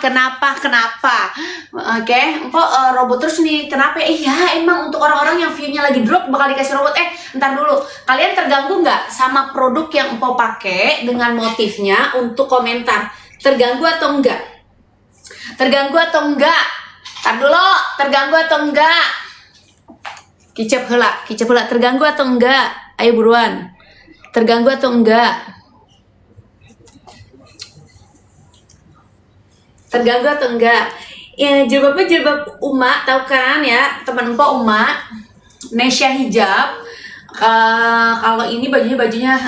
Kenapa? Oke, robot terus nih. Kenapa? Ya emang untuk orang-orang yang view-nya lagi drop bakal dikasih robot. Entar dulu. Kalian terganggu nggak sama produk yang Empo pakai dengan motifnya untuk komentar? Terganggu atau enggak? Ntar dulu, terganggu atau enggak? Kicep heula, terganggu atau enggak? Ayo buruan. Terganggu atau enggak? Ya, jilbabnya jilbab Uma, tahu kan ya, teman Empo Uma, Nesya hijab. Kalau ini bajunya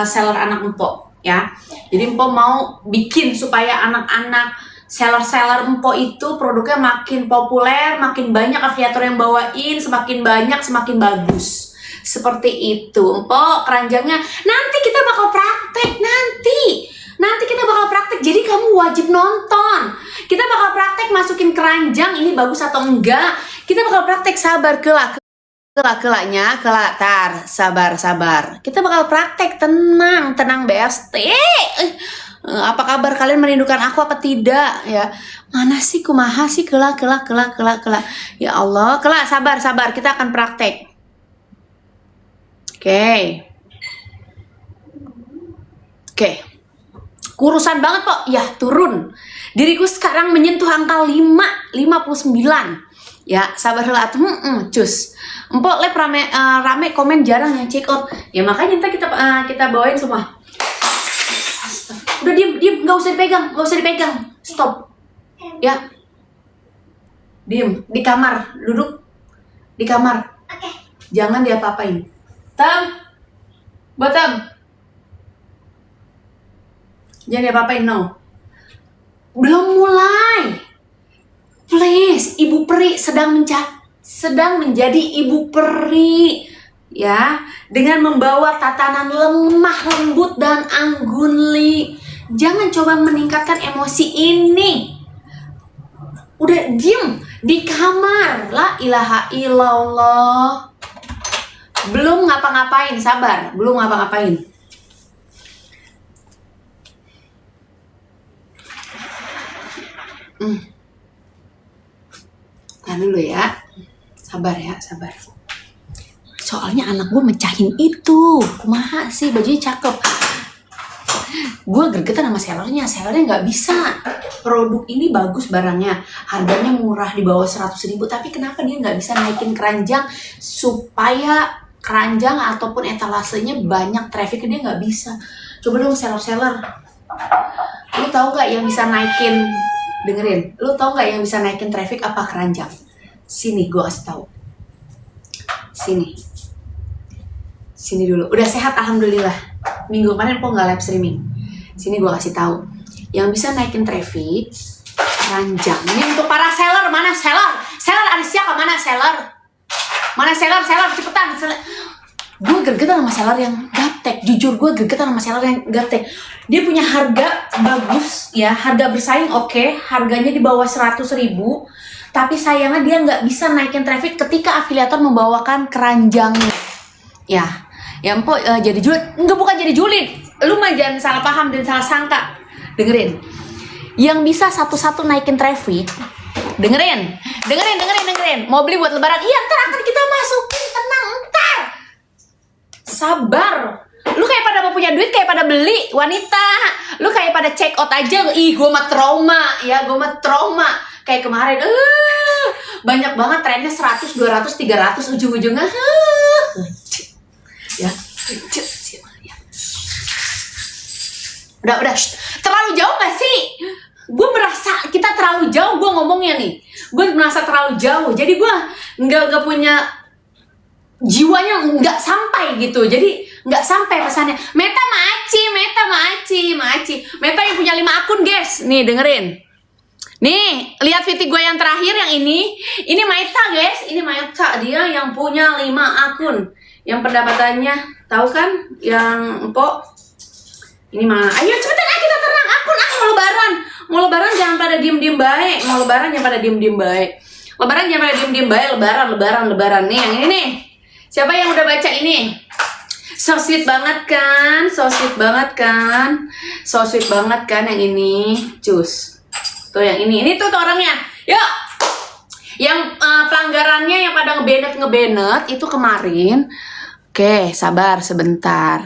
seller anak Empo ya. Jadi Empo mau bikin supaya anak-anak seller Empo itu produknya makin populer, makin banyak afiliator yang bawain, semakin banyak semakin bagus. Seperti itu. Empo keranjangnya nanti kita bakal praktek nanti kita bakal praktek, jadi kamu wajib nonton. Kita bakal praktek masukin keranjang ini bagus atau enggak. Kita bakal praktek, sabar kelak sabar. Kita bakal praktek, tenang BST. Apa kabar, kalian merindukan aku apa tidak ya? Mana sih kumaha sih kelak. Ya Allah, kelak sabar, kita akan praktek. Oke. Kurusan banget kok. Ya, turun. Diriku sekarang menyentuh angka 59. Ya, sabar heula atuh. Cus. Empo lep rame komen jarang yang check out. Ya makanya kita bawain semua. Udah diem, enggak usah dipegang. Stop. Ya. Diem, di kamar, duduk di kamar. Oke. Jangan diapa-apain. Bottom. Jangan diapa-apain, no. Belum mulai. Please, Ibu Peri sedang menjadi Ibu Peri. Ya, dengan membawa tatanan lemah, lembut, dan anggunli. Jangan coba meningkatkan emosi ini. Udah diem di kamar. La ilaha illallah. Belum ngapa-ngapain, sabar. Belum ngapa-ngapain. Tahan dulu ya. Sabar. Soalnya anak gue mecahin itu. Kumaha sih, bajunya cakep. Gue gregetan sama sellernya nggak bisa. Produk ini bagus barangnya, harganya murah di bawah 100.000, tapi kenapa dia nggak bisa naikin keranjang supaya keranjang ataupun etalasenya banyak traffic? Dia nggak bisa. Coba dong seller. Lu tahu nggak yang bisa naikin? Dengerin, lu tau gak yang bisa naikin traffic apa keranjang? Sini, gue kasih tahu. Sini dulu. Udah sehat, alhamdulillah. Minggu kemarin Empo nggak live streaming. Sini gue kasih tahu. Yang bisa naikin traffic, keranjang. Ini untuk para seller. Mana seller? Seller ada siapa? Mana seller? Cepetan. Gue gregetan sama seller yang gaptek. Jujur, gue gregetan sama seller yang gaptek. Dia punya harga bagus ya, harga bersaing oke, harganya di bawah 100.000, tapi sayangnya dia nggak bisa naikin traffic ketika afiliator membawakan keranjangnya. Ya Empo jadi julid. Bukan jadi julid. Lu mah jangan salah paham dan salah sangka. Dengerin. Yang bisa satu-satu naikin traffic. Dengerin. Mau beli buat lebaran? Iya, ntar akan kita masukin, tenang, ntar. Sabar. Lu kayak pada mau punya duit, kayak pada beli wanita. Lu kayak pada check out aja. Ih, gue mah trauma. Kayak kemarin, banyak banget trennya 100, 200, 300, ujung-ujungnya. Ya. Udah. Terlalu jauh gak sih? Gue merasa kita terlalu jauh gue ngomongnya nih. Gue merasa terlalu jauh. Jadi gue nggak punya jiwanya, nggak sampai gitu. Jadi nggak sampai pesannya. Meta yang punya 5 akun guys. Nih dengerin. Nih lihat VT gue yang terakhir yang ini. Ini Meta guys. Ini Meta, dia yang punya 5 akun. Yang pendapatannya tahu kan? Yang Empo. Ini mana? Ayo cepetan kita terang akun mau lebaran jangan pada diem baik. Lebaran jangan pada diem baik. Lebaran nih yang ini nih. Siapa yang udah baca ini? So sweet banget kan yang ini. Cus. Tuh yang ini tuh orangnya. Yuk. Yang pelanggarannya yang pada ngebenet itu kemarin. Oke, sabar sebentar.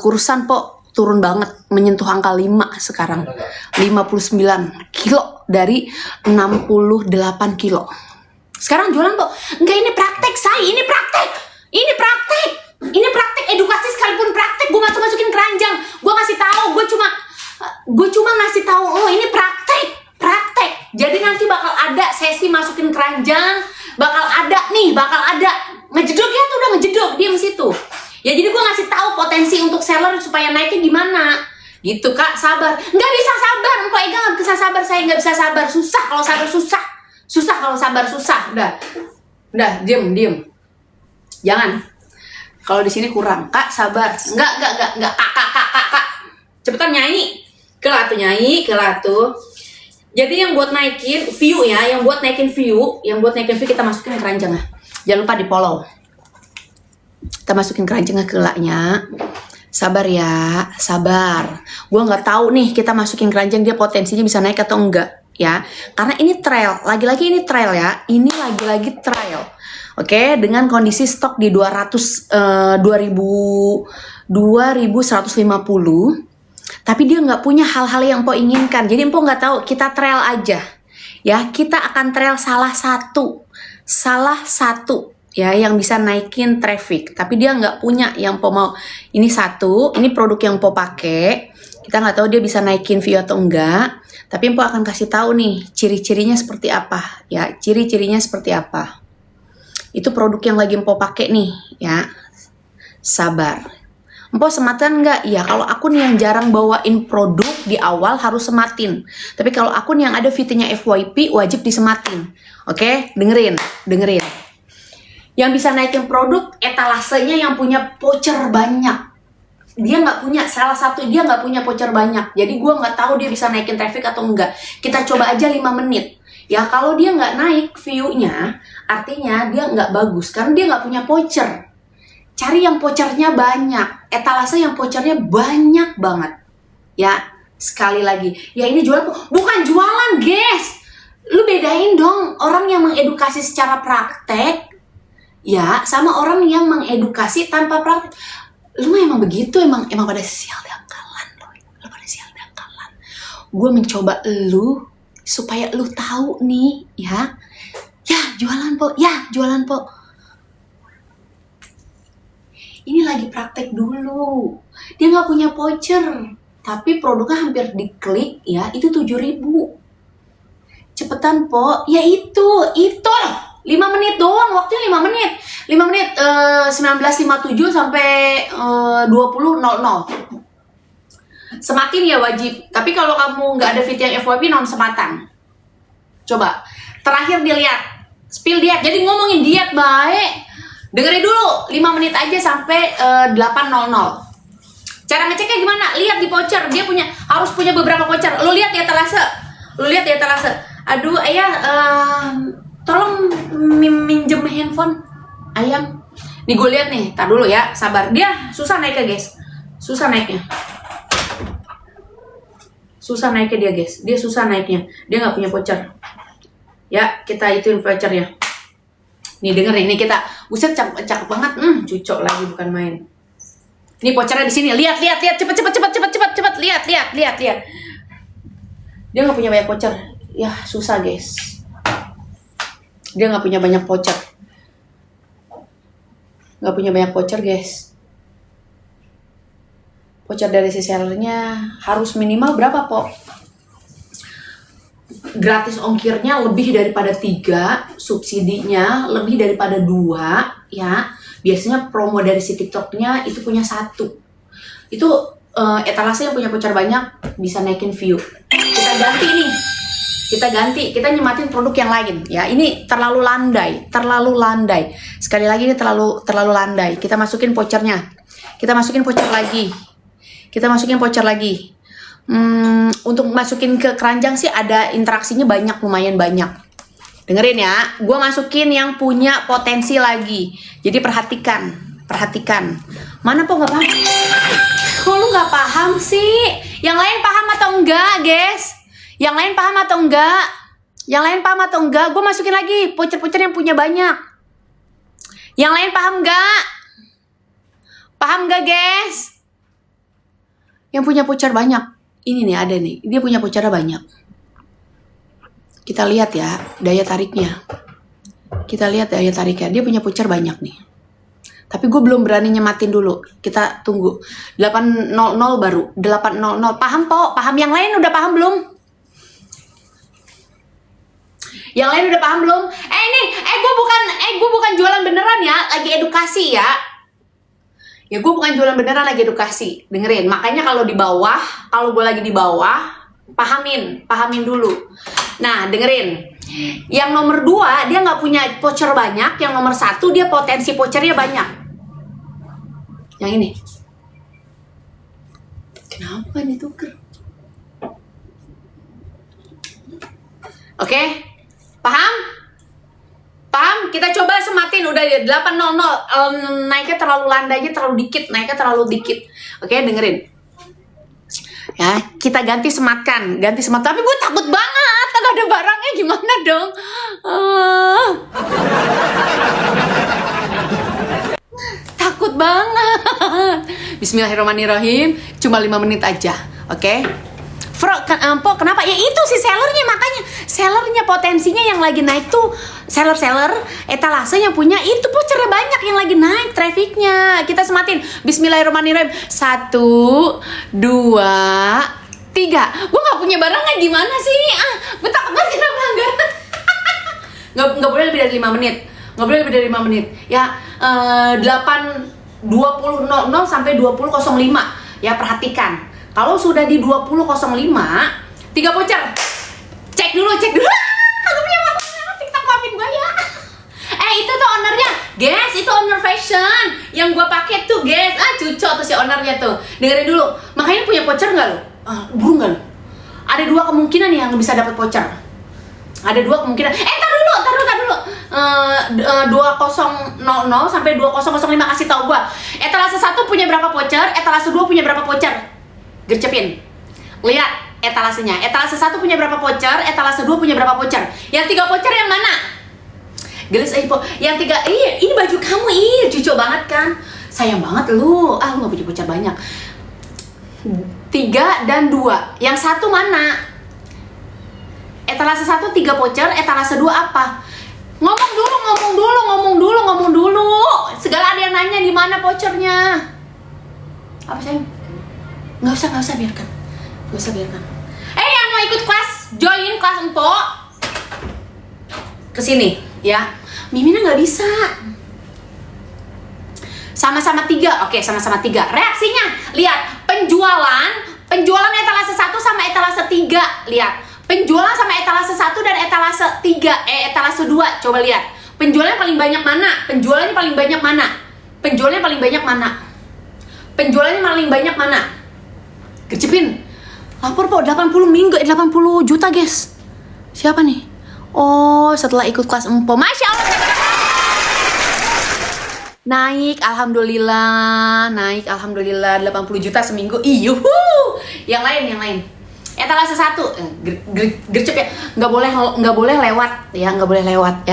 Kurusan po turun banget, menyentuh angka 5 sekarang. 59 kilo dari 68 kilo. Sekarang jualan po. Enggak, ini praktek say, ini praktek. Ini praktek. Ini praktek edukasi sekalipun praktek. Gue masukin keranjang. Gue ngasih tahu, gue cuma ngasih tahu, oh ini praktek. Jadi nanti bakal ada sesi masukin keranjang, bakal ada. Ngejedok ya tuh, udah ngejedok, diam situ. Ya jadi gue ngasih tahu potensi untuk seller supaya naiknya gimana. Gitu Kak, sabar. Nggak bisa sabar, Mpok Ega nggak bisa sabar, saya nggak bisa sabar. Susah kalau sabar, susah kalau sabar, susah. Udah, diem. Jangan. Kalau di sini kurang, Kak, sabar. Enggak. Kak. Cepetan nyanyi. Kelatu nyanyi. Jadi yang buat naikin view ya, yang buat naikin view kita masukin keranjang ya. Jangan lupa di follow. Kita masukin keranjangnya ke gelaknya. Sabar ya, sabar. Gua nggak tahu nih kita masukin keranjang dia potensinya bisa naik atau enggak ya. Karena ini trial, lagi-lagi ini trial ya. Ini lagi-lagi trial. Oke, dengan kondisi stok di 2150. Tapi dia nggak punya hal-hal yang Mpok inginkan. Jadi Mpok nggak tahu, kita trial aja. Ya, kita akan trial salah satu ya yang bisa naikin traffic. Tapi dia nggak punya yang Mpok mau. Ini satu, ini produk yang Mpok pakai. Kita nggak tahu dia bisa naikin view atau enggak. Tapi Mpok akan kasih tahu nih ciri-cirinya seperti apa. Ya, ciri-cirinya seperti apa. Itu produk yang lagi Mpok pakai nih, ya. Sabar. Mpok sematin nggak? Ya kalau akun yang jarang bawain produk di awal harus sematin. Tapi kalau akun yang ada fiturnya FYP wajib disematin. Oke, dengerin. Yang bisa naikin produk etalasenya yang punya voucher banyak. Dia nggak punya, salah satu dia nggak punya voucher banyak. Jadi gue nggak tahu dia bisa naikin traffic atau enggak. Kita coba aja 5 menit. Ya kalau dia nggak naik view-nya, artinya dia nggak bagus. Karena dia nggak punya voucher. Cari yang vouchernya banyak, etalase yang vouchernya banyak banget. Ya, sekali lagi. Ya ini jualan, bukan jualan guys. Lu bedain dong orang yang mengedukasi secara praktek, ya, sama orang yang mengedukasi tanpa praktek. Lu emang begitu, emang pada sial dangkalan loh. Lu pada sial dangkalan. Gue mencoba lu supaya lu tahu nih, ya. Ya, jualan po. Ini lagi praktek dulu. Dia nggak punya voucher, tapi produknya hampir diklik ya, itu 7.000. Cepetan po, ya itu 5 menit doang, waktunya 5 menit. 19.57 sampai 20.00. Sematin ya wajib. Tapi kalau kamu nggak ada fit yang FYP non sematan. Coba. Terakhir dilihat. Spill diet. Jadi ngomongin diet baik. Dengerin dulu 5 menit aja sampai 8.00. Cara ngeceknya gimana? Lihat di voucher. Dia harus punya beberapa voucher. Lu lihat ya etalase. Aduh, ayah tolong minjem handphone ayam. Nih gue lihat nih. Tar dulu ya, sabar. Dia susah naiknya, guys. Susah naiknya dia, guys. Dia susah naiknya. Dia nggak punya voucher. Ya, kita ituin vouchernya. Nih denger ini kita, buset cakep banget, cucok lagi bukan main. Ini vouchernya di sini, lihat, cepet, lihat. Dia nggak punya banyak voucher, ya susah guys. Dia nggak punya banyak voucher, guys. Voucher dari si sellernya harus minimal berapa po? Gratis ongkirnya lebih daripada 3, subsidinya lebih daripada 2, ya. Biasanya promo dari si TikToknya itu punya 1. Itu etalase yang punya voucher banyak bisa naikin view. Kita ganti, kita nyematin produk yang lain, ya. Ini terlalu landai. Sekali lagi ini terlalu landai. Kita masukin vouchernya. Kita masukin voucher lagi. Untuk masukin ke keranjang sih ada interaksinya lumayan banyak. Dengerin ya, gue masukin yang punya potensi lagi. Jadi perhatikan. Mana po nggak paham? Kok lu nggak paham sih? Yang lain paham atau enggak, guys? Yang lain paham atau enggak? Yang lain paham atau enggak? Gue masukin lagi voucher-voucher yang punya banyak. Yang lain paham enggak? Paham enggak, guys? Yang punya voucher banyak. Ini nih ada nih. Dia punya vouchernya banyak. Kita lihat ya daya tariknya. Dia punya voucher banyak nih. Tapi gue belum berani nyematin dulu. Kita tunggu. 800 baru. 800. Paham, Po? Paham? Yang lain udah paham belum? Yang lain udah paham belum? Gue bukan jualan beneran ya. Lagi edukasi ya. Ya gue bukan jualan beneran, lagi edukasi. Dengerin. Makanya kalau gue lagi di bawah, pahamin dulu. Nah, dengerin. Yang nomor 2 dia nggak punya voucher banyak. Yang nomor 1 dia potensi vouchernya banyak. Yang ini. Kenapa nih tuker? Oke? Paham? Paham? Kita coba sematin. Udah 800. Naiknya terlalu landainya terlalu dikit. Oke, dengerin. Ya, kita ganti sematkan. Tapi gue takut banget. Kagak ada barangnya, gimana dong? Takut banget. Bismillahirrahmanirrahim. Cuma 5 menit aja. Oke? Kenapa? Ya itu si sellernya, makanya sellernya potensinya yang lagi naik tuh seller etalase yang punya itu vouchernya banyak yang lagi naik trafficnya. Kita sematin. Bismillahirrahmanirrahim. 1, 2, 3. Gue nggak punya barangnya, gimana sih? Gue takut banget kena pelanggaran. Nggak boleh lebih dari 5 menit. Ya 20.00 sampai 20.05. Ya perhatikan. Kalau sudah di 20.05, 3 voucher. Cek dulu. Aku punya TikTok, maafin gue ya. Itu tuh ownernya, guys. Itu owner fashion yang gue pakai tuh, guys. Cucok tuh si ownernya tuh. Dengerin dulu. Makanya punya voucher nggak lo? Buru nggak lo? Ada 2 kemungkinan yang bisa dapat voucher. Ada 2 kemungkinan. Tar dulu. 20.00 sampai 20.05 kasih tau gue. Etalase 1 punya berapa voucher? Etalase 2 punya berapa voucher? Gercepin. Lihat etalasenya. Etalase 1 punya berapa voucher? Etalase 2 punya berapa voucher? Yang 3 voucher yang mana? Gelis yang 3. Ini baju kamu. Cucok banget kan? Sayang banget lu. Lu gak punya voucher banyak. 3 dan 2. Yang 1 mana? Etalase 1 3 voucher, etalase 2 apa? Ngomong dulu. Segala ada yang nanya di mana vouchernya. Apa sayang? Nggak usah biarkan. Yang mau ikut kelas, join kelas Empo kesini ya. Mimina nggak bisa. Sama-sama 3. Oke, sama-sama 3. Reaksinya, lihat penjualan etalase 1 sama etalase 3. Lihat, penjualan sama etalase 1 dan etalase 3, etalase 2. Coba lihat, penjualannya paling banyak mana? Gercepin. Lapor, Po. 80 juta, guys. Siapa nih? Oh, setelah ikut kelas Empo. Masya Allah. Naik, alhamdulillah. 80 juta seminggu. Yang lain. Etalase 1. Gercep ya. Nggak boleh lewat. Ya,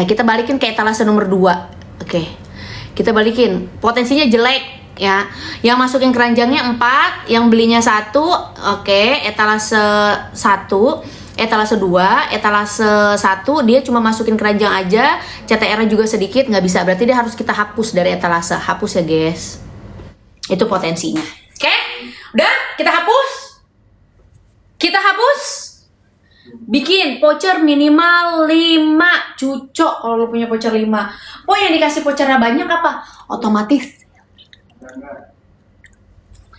kita balikin ke etalase nomor 2. Oke. Kita balikin. Potensinya jelek. Ya, yang masukin keranjangnya 4, yang belinya 1, oke, etalase 1, etalase 2, etalase 1 dia cuma masukin keranjang aja, CTR-nya juga sedikit, nggak bisa, berarti dia harus kita hapus dari etalase, hapus ya guys, itu potensinya, oke, udah, kita hapus, bikin voucher minimal 5, cucok kalau lo punya voucher 5, yang dikasih vouchernya banyak apa? Otomatis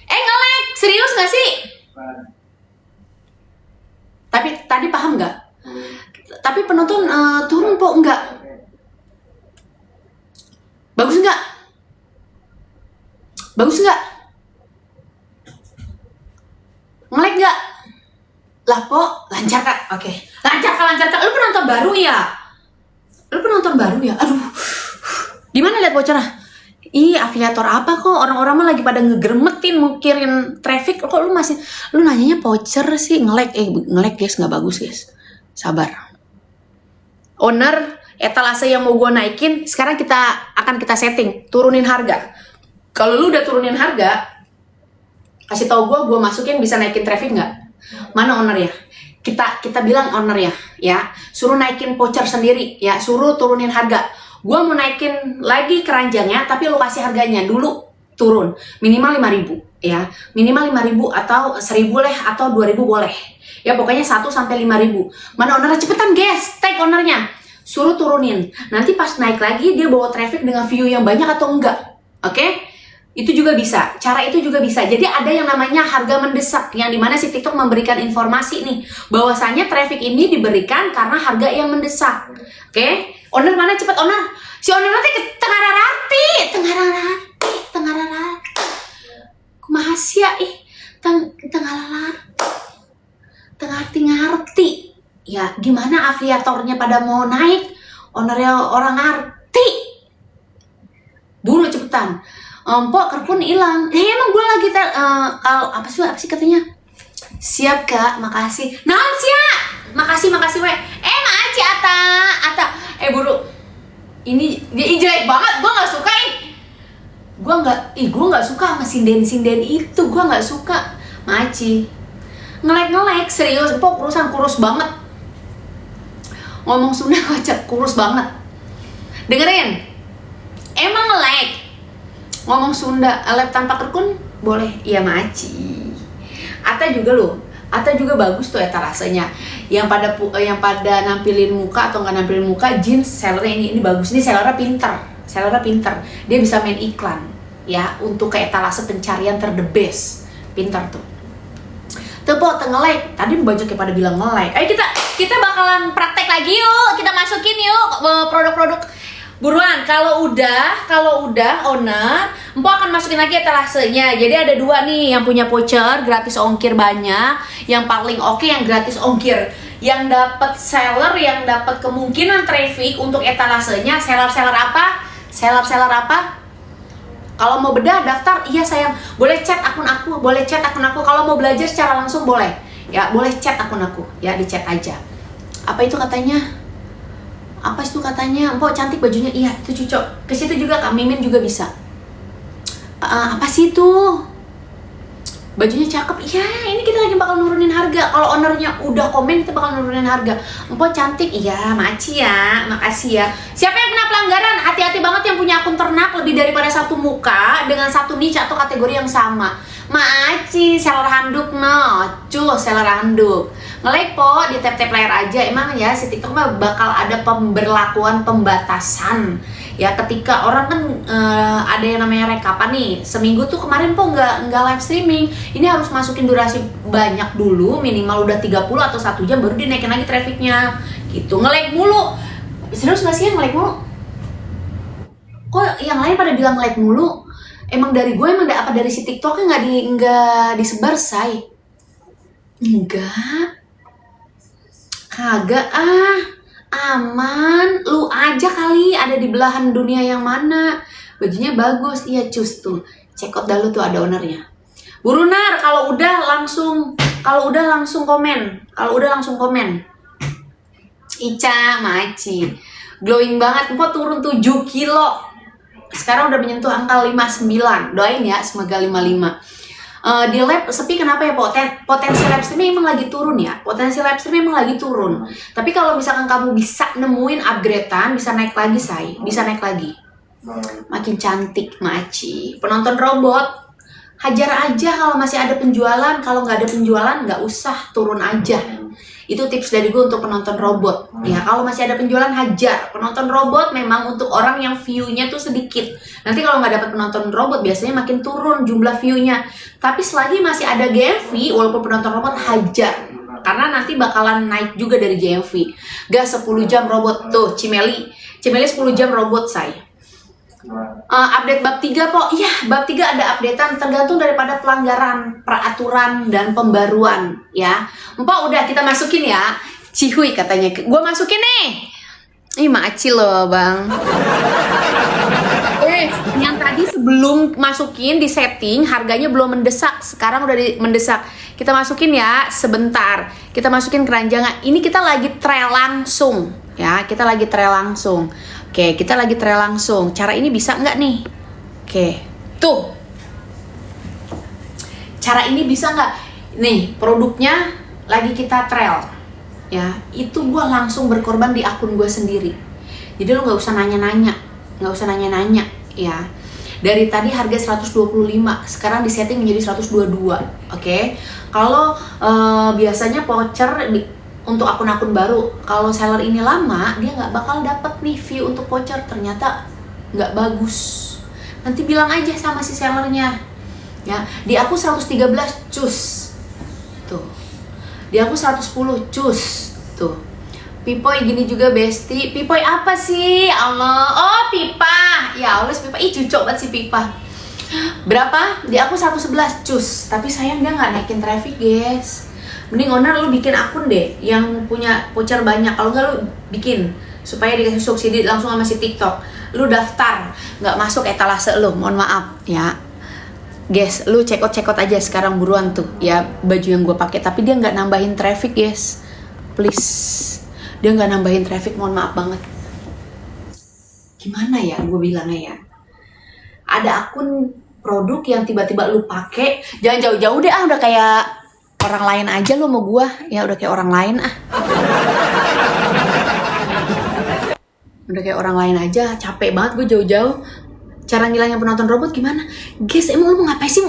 nge-lag, serius gak sih? Tapi tadi paham gak? Tapi penonton turun, Po, enggak? Bagus gak? Nge-lag gak? Lah, Po, lancar Kak? Oke. Lancar Kak. Lu penonton baru ya? Aduh. Di mana lihat vouchernya? Ih, afiliator apa kok? Orang-orang mah lagi pada ngegermetin mikirin traffic. Kok lu nanyanya voucher sih? Nge-lag guys, nggak bagus guys. Sabar. Owner etalase yang mau gua naikin, sekarang kita setting, turunin harga. Kalau lu udah turunin harga, kasih tahu gua masukin bisa naikin traffic nggak? Mana owner ya? Kita bilang owner ya, suruh naikin voucher sendiri, ya, suruh turunin harga. Gua mau naikin lagi keranjangnya, tapi lu kasih harganya dulu turun, minimal 5.000 ya, minimal 5.000 atau 1.000 leh, atau 2.000 boleh. Ya pokoknya 1 sampai 5.000. Mana ownernya? Cepetan guys, tag ownernya, suruh turunin. Nanti pas naik lagi dia bawa traffic dengan view yang banyak atau enggak, oke? Itu juga bisa, cara itu juga bisa. Jadi ada yang namanya harga mendesak, yang dimana si TikTok memberikan informasi nih, bahwasanya traffic ini diberikan karena harga yang mendesak. Oke, owner mana? Cepet owner. Si owner nanti ke Tengararati. Kumahasia Tengarti. Ya, gimana afiliatornya pada mau naik, ownernya orang ngerti. Buru cepetan. Pok, kerpun hilang. Emang gue lagi kalau apa sih katanya? Siap kak, makasih. Nah siap, makasih we. Makasih Ata. Buru. Ini dia jelek banget, gue nggak suka gue nggak suka sama sinden itu, gue nggak suka. Maci. Ngelek serius, pok urusan kurus banget. Ngomong Sunda kocak, kurus banget. Dengerin. Emang ngelek. Ngomong Sunda, lab tanpa kerkun boleh? Iya maci. Ata juga bagus tuh etalasenya. Yang pada nampilin muka atau nggak nampilin muka, jeans sellernya ini bagus. Ini sellernya pinter. Dia bisa main iklan ya untuk ke etalase pencarian the best. Pinter tuh. Tepo tengelek. Tadi banyak yang pada bilang ngelek. Ayo kita bakalan praktek lagi yuk. Kita masukin yuk produk-produk. Buruan, kalau udah owner, Empo akan masukin lagi etalasenya. Jadi ada 2 nih, yang punya voucher gratis ongkir banyak, yang paling oke yang gratis ongkir. Yang dapat seller, yang dapat kemungkinan traffic untuk etalasenya, seller apa? Kalau mau bedah daftar, iya sayang, boleh chat akun aku. Kalau mau belajar secara langsung boleh. Ya, boleh chat akun aku. Ya, di chat aja. Apa itu katanya? Empok cantik bajunya. Iya, itu cocok. Ke situ juga Kak Mimin juga bisa. Apa sih itu? Bajunya cakep. Iya, ini kita lagi bakal nurunin harga. Kalau ownernya udah komen, kita bakal nurunin harga. Empok cantik. Iya, maci ya. Makasih ya. Siapa yang kena pelanggaran? Hati-hati banget yang punya akun ternak lebih daripada 1 muka dengan 1 niche atau kategori yang sama. Maaci, seller handuk seller handuk. Nge-like po, di tap-tap layar aja. Emang ya, si TikTok mah bakal ada pemberlakuan pembatasan. Ya, ketika orang kan ada yang namanya rekapan nih. Seminggu tuh kemarin po nggak live streaming. Ini harus masukin durasi banyak dulu, minimal udah 30 atau 1 jam baru dinaikin lagi trafficnya. Gitu, nge-like mulu. Serius nggak sih yang nge-like mulu? Kok yang lain pada bilang nge-like mulu? Emang dari gue apa dari si TikToknya nggak disebar say? Enggak, kagak aman. Lu aja kali ada di belahan dunia yang mana. Bajunya bagus, iya cus tuh. Cekot dah lu tuh ada ownernya. Burunar, kalau udah langsung komen. Ica, maci, glowing banget. Empok turun 7 kilo. Sekarang udah menyentuh angka 59. Doain ya semoga 55. Di lab sepi kenapa ya? Potensi lab streaming emang lagi turun ya. Tapi kalau misalkan kamu bisa nemuin upgradean, bisa naik lagi say. Makin cantik maci. Penonton robot, hajar aja kalau masih ada penjualan. Kalau nggak ada penjualan nggak usah, turun aja. Itu tips dari gue untuk penonton robot. Ya, kalau masih ada penjualan hajar. Penonton robot memang untuk orang yang view-nya tuh sedikit. Nanti kalau nggak dapat penonton robot biasanya makin turun jumlah view-nya. Tapi selagi masih ada GMV, walaupun penonton robot hajar. Karena nanti bakalan naik juga dari GMV. Gas 10 jam robot tuh, Cimeli 10 jam robot saya. Update bab 3 po. Iya, bab 3 ada updatean tergantung daripada pelanggaran peraturan dan pembaruan ya. Empok udah kita masukin ya. Cihuy katanya. Gua masukin nih. Ih, maci loh, Bang. Yang tadi sebelum masukin di setting harganya belum mendesak, sekarang udah mendesak. Kita masukin ya sebentar. Kita masukin keranjang. Ini kita lagi trial langsung ya, kita lagi trial langsung. Oke, kita lagi trial langsung. Cara ini bisa nggak nih? Oke, tuh. Cara ini bisa nggak? Nih produknya lagi kita trial ya. Itu gue langsung berkorban di akun gue sendiri. Jadi lo nggak usah nanya-nanya, ya. Dari tadi harga 125, sekarang disetting menjadi 122. Oke. Kalau biasanya voucher untuk akun-akun baru, kalau seller ini lama, dia nggak bakal dapet nih view untuk voucher. Ternyata nggak bagus. Nanti bilang aja sama si sellernya. Ya, di aku 113 cus. Tuh. Di aku 110 cus. Tuh. Pipoy gini juga Besti. Pipoy apa sih? Allah. Oh, Pipa. Ya Allah, Pipa. Ih, cucok banget si Pipa. Berapa? Di aku 111 cus. Tapi sayang dia nggak naikin traffic, guys. Mending owner lu bikin akun deh yang punya voucher banyak. Kalau nggak lu bikin supaya dikasih subsidi langsung sama si TikTok. Lu daftar, nggak masuk etalase lu. Mohon maaf ya. Guys, lu check out aja sekarang buruan tuh ya baju yang gue pakai. Tapi dia nggak nambahin traffic, guys. Please. Dia nggak nambahin traffic, mohon maaf banget. Gimana ya gue bilangnya ya? Ada akun produk yang tiba-tiba lu pakai, jangan jauh-jauh deh udah kayak orang lain aja lu sama gue. Ya udah kayak orang lain Udah kayak orang lain aja, capek banget gue jauh-jauh. Cara ngilangin penonton robot gimana? Guys, emang lu mau ngapain sih?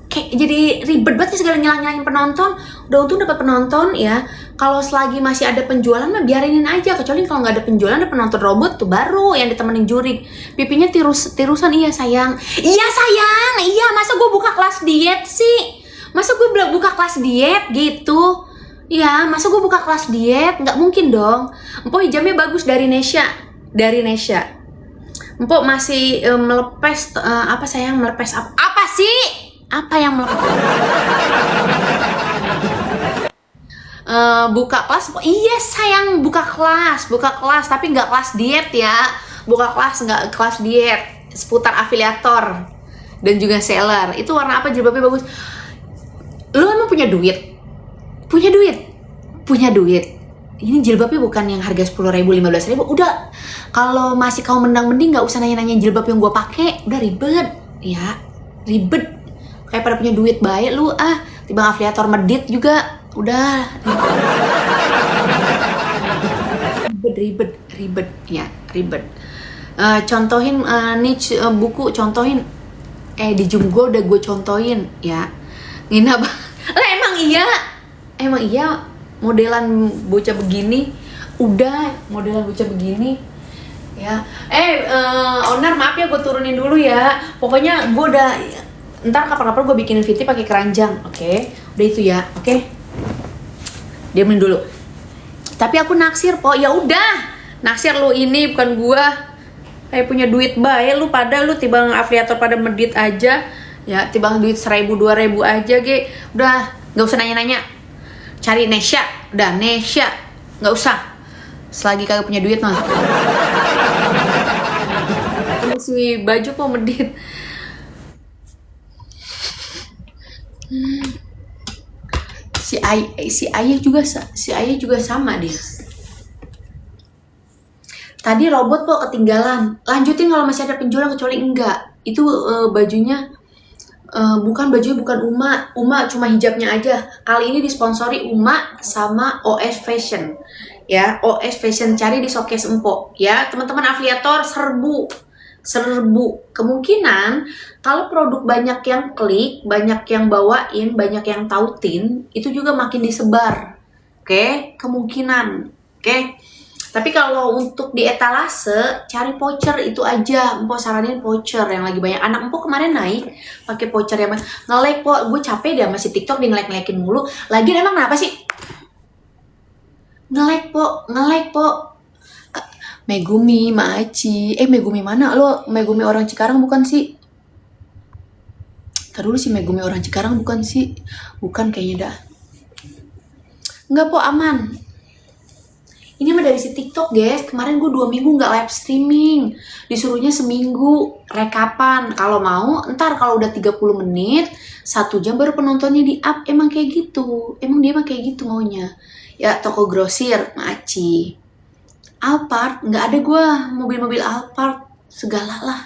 Jadi ribet banget sih segala ngilangin penonton. Udah untung dapat penonton ya. Kalau selagi masih ada penjualan mah biarinin aja. Kecuali kalau nggak ada penjualan, ada penonton robot tuh baru yang ditemenin juri. Pipinya tirusan. Iya sayang. Iya, masa gue buka kelas diet sih? Masa gue buka kelas diet gitu? Iya, masa gue buka kelas diet? Nggak mungkin dong. Empok hijabnya bagus dari Nesya. Empok masih melepes apa sayang? Melepes apa sih? Apa yang melepas? Buka kelas? Iya sayang, buka kelas tapi nggak kelas diet ya. Buka kelas nggak kelas diet, seputar afiliator dan juga seller. Itu warna apa jilbabnya bagus? Lu emang punya duit? Punya duit. Ini jilbabnya bukan yang harga 10.000, 15.000. Udah, kalau masih kau mending nggak usah nanya-nanya jilbab yang gue pakai. Udah ribet, ya ribet. Kayak pada punya duit baik lu timbang afiliator medit juga udah ribet. Contohin niche buku, contohin di Zoom gue udah gue contohin ya. Ngina banget lah, emang iya modelan bocah begini ya. Owner maaf ya gue turunin dulu ya. Pokoknya gue udah ntar kapan-kapan gue bikinin VT pakai keranjang, oke? Udah itu ya, oke? Diamin dulu. Tapi aku naksir, po. Ya udah, naksir lu ini bukan gua. Kayak punya duit bae lu tibang afiliator pada medit aja, ya tibang duit 1.000 2.000 aja, ge. Udah, nggak usah nanya-nanya. Cari Nesya, nggak usah. Selagi kagak punya duit mah. Si baju po medit. Si ayah juga sama dia. Tadi robot po ketinggalan. Lanjutin kalau masih ada penjualan, kecuali enggak. Itu bajunya bukan Uma cuma hijabnya aja. Kali ini disponsori Uma sama OS Fashion. Ya, OS Fashion, cari di showcase Empok ya. Teman-teman afiliator serbu. Kemungkinan kalau produk banyak yang klik, banyak yang bawain, banyak yang tautin, itu juga makin disebar. Oke, kemungkinan. Oke. Tapi kalau untuk di etalase, cari voucher itu aja. Empok saranin voucher yang lagi banyak. Anak Empok kemarin naik pakai voucher yang nge-like, po. Gue capek deh masih TikTok di nge-like-ngelekin mulu. Lagian emang kenapa sih? Nge-like, po. Megumi, Maaci. Megumi mana lo? Megumi orang Cikarang bukan sih? Ntar dulu sih, Megumi orang Cikarang bukan sih? Bukan kayaknya dah. Enggak po, aman. Ini mah dari si TikTok guys. Kemarin gue 2 minggu nggak live streaming. Disuruhnya seminggu rekapan. Kalau mau, ntar kalau udah 30 menit, 1 jam baru penontonnya di up. Emang kayak gitu. Emang dia mah kayak gitu maunya. Ya toko grosir, Maci. Alphard, nggak ada gue mobil-mobil Alphard. Segala lah.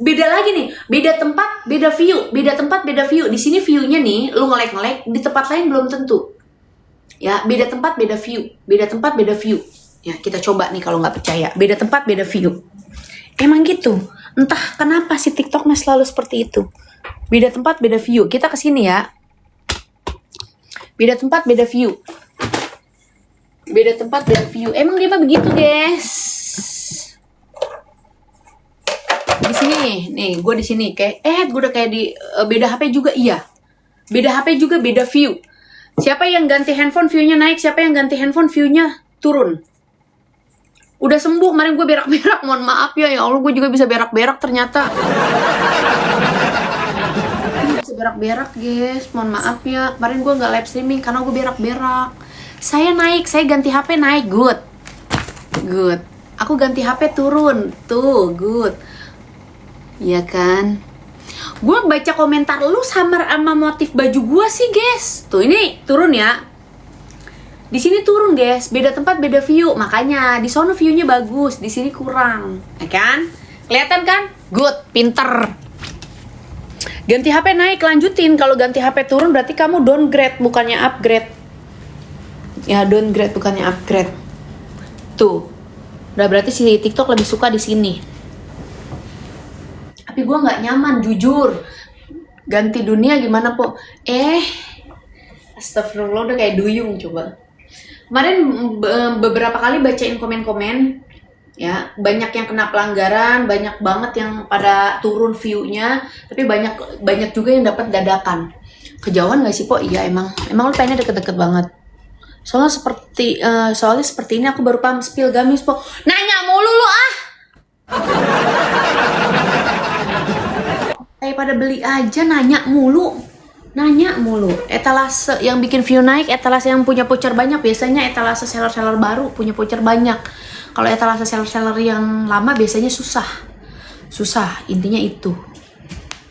Beda lagi nih, beda tempat, beda view. Beda tempat, beda view. Di sini view-nya nih, lu ngelek-ngelek. Di tempat lain belum tentu. Ya, beda tempat, beda view. Beda tempat, beda view. Ya, kita coba nih kalau nggak percaya. Beda tempat, beda view. Emang gitu. Entah kenapa si TikTok mas selalu seperti itu. Beda tempat, beda view. Kita kesini ya. Beda tempat, beda view. Beda tempat, beda view. Emang dia mah begitu, guys. Di sini nih, gue di sini kayak gue udah kayak di beda HP juga iya. Beda HP juga beda view. Siapa yang ganti handphone view-nya naik, siapa yang ganti handphone view-nya turun. Udah sembuh, kemarin gue berak-berak, mohon maaf ya Allah gue juga bisa berak-berak ternyata. Bisa berak-berak guys, mohon maaf ya. Kemarin gue nggak live streaming karena gue berak-berak. Saya naik, saya ganti HP naik, good. Aku ganti HP turun, tuh good. Iya kan? Gue baca komentar lu samar sama motif baju gue sih guys. Tuh ini turun ya. Di sini turun guys. Beda tempat beda view. Makanya di sono viewnya bagus, di sini kurang. Ya kan? Kelihatan kan? Good, pinter. Ganti HP naik, lanjutin. Kalau ganti HP turun berarti kamu downgrade bukannya upgrade. Ya downgrade bukannya upgrade. Tuh. Udah berarti si TikTok lebih suka di sini. Tapi gue nggak nyaman jujur. Ganti dunia gimana po? Astagfirullah udah kayak duyung coba. Kemarin beberapa kali bacain komen-komen, ya banyak yang kena pelanggaran, banyak banget yang pada turun view-nya, tapi banyak juga yang dapat dadakan. Kejauhan nggak sih po? Iya emang lu pengennya deket-deket banget. Soalnya seperti ini aku baru paham spill gamis po. Nanya mulu lu ah. Pada beli aja nanya mulu. Etalase yang bikin view naik, etalase yang punya voucher banyak. Biasanya etalase seller-seller baru punya voucher banyak. Kalau etalase seller-seller yang lama biasanya susah. Intinya itu.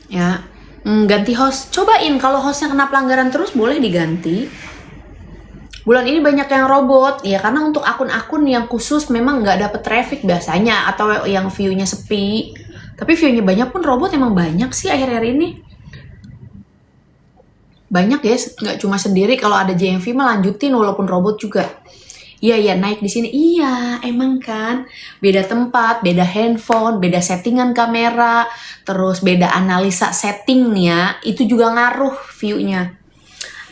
Ya, ganti host. Cobain kalau hostnya kena pelanggaran terus boleh diganti. Bulan ini banyak yang robot ya karena untuk akun-akun yang khusus memang nggak dapet traffic biasanya atau yang view-nya sepi. Tapi view-nya banyak pun robot emang banyak sih akhir-akhir ini. Banyak guys, nggak cuma sendiri. Kalau ada JMV mah lanjutin walaupun robot juga. Iya naik di sini. Iya emang kan. Beda tempat, beda handphone, beda settingan kamera, terus beda analisa setting nih ya. Itu juga ngaruh view-nya.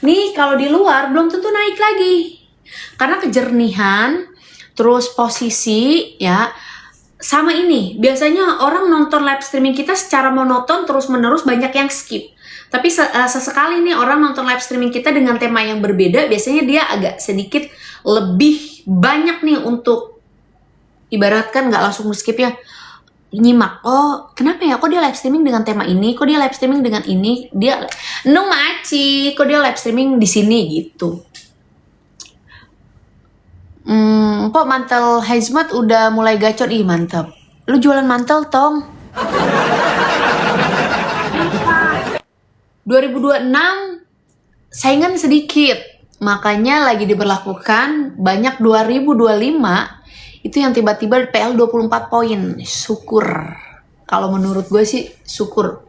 Nih kalau di luar belum tentu naik lagi. Karena kejernihan, terus posisi ya. Sama ini, biasanya orang nonton live streaming kita secara monoton terus-menerus banyak yang skip. Tapi sesekali nih orang nonton live streaming kita dengan tema yang berbeda, biasanya dia agak sedikit lebih banyak nih untuk ibaratkan nggak langsung skip ya. Nyimak, oh kenapa ya kok dia live streaming dengan tema ini, kok dia live streaming dengan ini, dia Maci, kok dia live streaming di sini gitu. Kok mantel hazmat udah mulai gacor? Ih mantap. Lu jualan mantel tong. 2026 saingan sedikit. Makanya lagi diberlakukan banyak 2025 itu yang tiba-tiba PL 24 poin. Syukur. Kalau menurut gue sih syukur.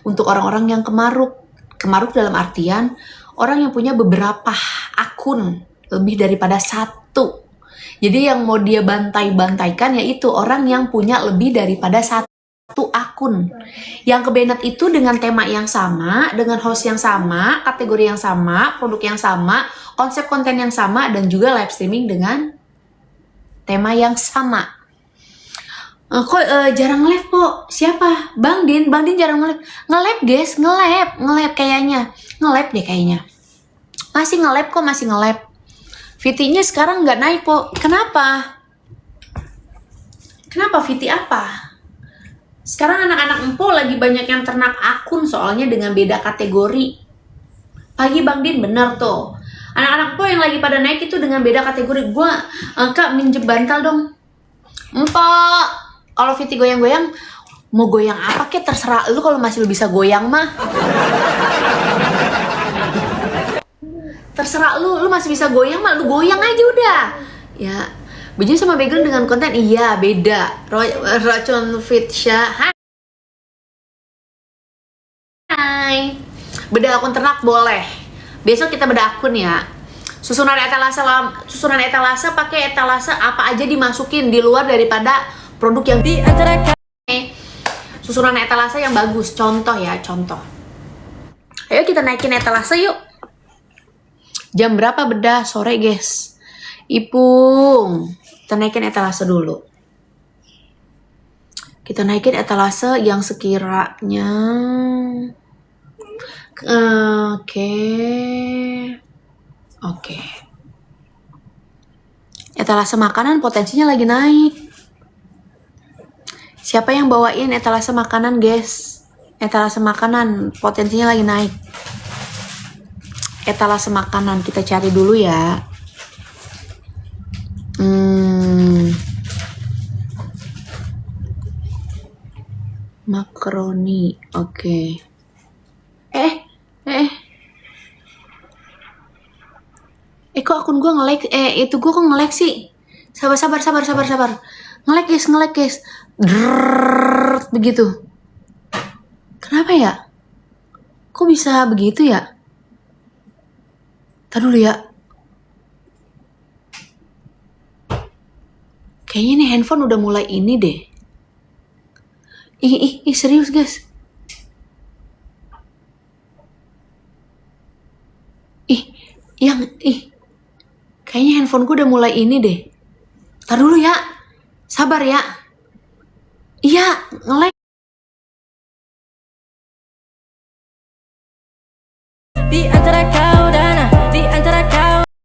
Untuk orang-orang yang kemaruk. Kemaruk dalam artian orang yang punya beberapa akun lebih daripada satu. Jadi yang mau dia bantai-bantaikan yaitu orang yang punya lebih daripada satu akun. Yang kebenet itu dengan tema yang sama, dengan host yang sama, kategori yang sama, produk yang sama, konsep konten yang sama, dan juga live streaming dengan tema yang sama. Jarang nge-live po? Siapa? Bang Din jarang nge-live. Nge-live guys, nge-live kayaknya. Nge-live deh kayaknya. Masih nge-live kok, masih nge-live. VT-nya sekarang nggak naik po. Kenapa VT apa? Sekarang anak-anak empo lagi banyak yang ternak akun soalnya dengan beda kategori. Pagi Bang Din bener tuh. Anak-anak tuh yang lagi pada naik itu dengan beda kategori. Gue, Kak minjem bantal dong. Empok, kalau Viti goyang-goyang, mau goyang apa kek terserah lu, kalau masih lu bisa goyang mah. Terserah lu masih bisa goyang mah, lu goyang aja udah. Ya, Beju sama Bagel dengan konten iya beda. Racun Fitsya, hai. Beda akun ternak boleh. Besok kita beda akun ya. Susunan etalase pakai etalase apa aja dimasukin di luar daripada produk yang di antara susunan etalase yang bagus. Contoh ya, contoh. Ayo kita naikin etalase yuk. Jam berapa bedah? Sore guys. Ipung, kita naikin etalase dulu. Kita naikin etalase yang sekiranya Oke. Etalase makanan potensinya lagi naik. Siapa yang bawain etalase makanan, guys? Etalase makanan potensinya lagi naik. Etalase makanan kita cari dulu ya. Makaroni, oke. Kok akun gue nge-lag? Itu gue kok nge-lag sih? Sabar. Nge-lag guys. Drrrr, begitu. Kenapa ya? Kok bisa begitu ya? Tar dulu ya. Kayaknya nih handphone udah mulai ini deh. Ih, serius guys. Kayaknya handphone gue udah mulai ini deh. Tar dulu ya. Sabar ya. Iya, nge-lag.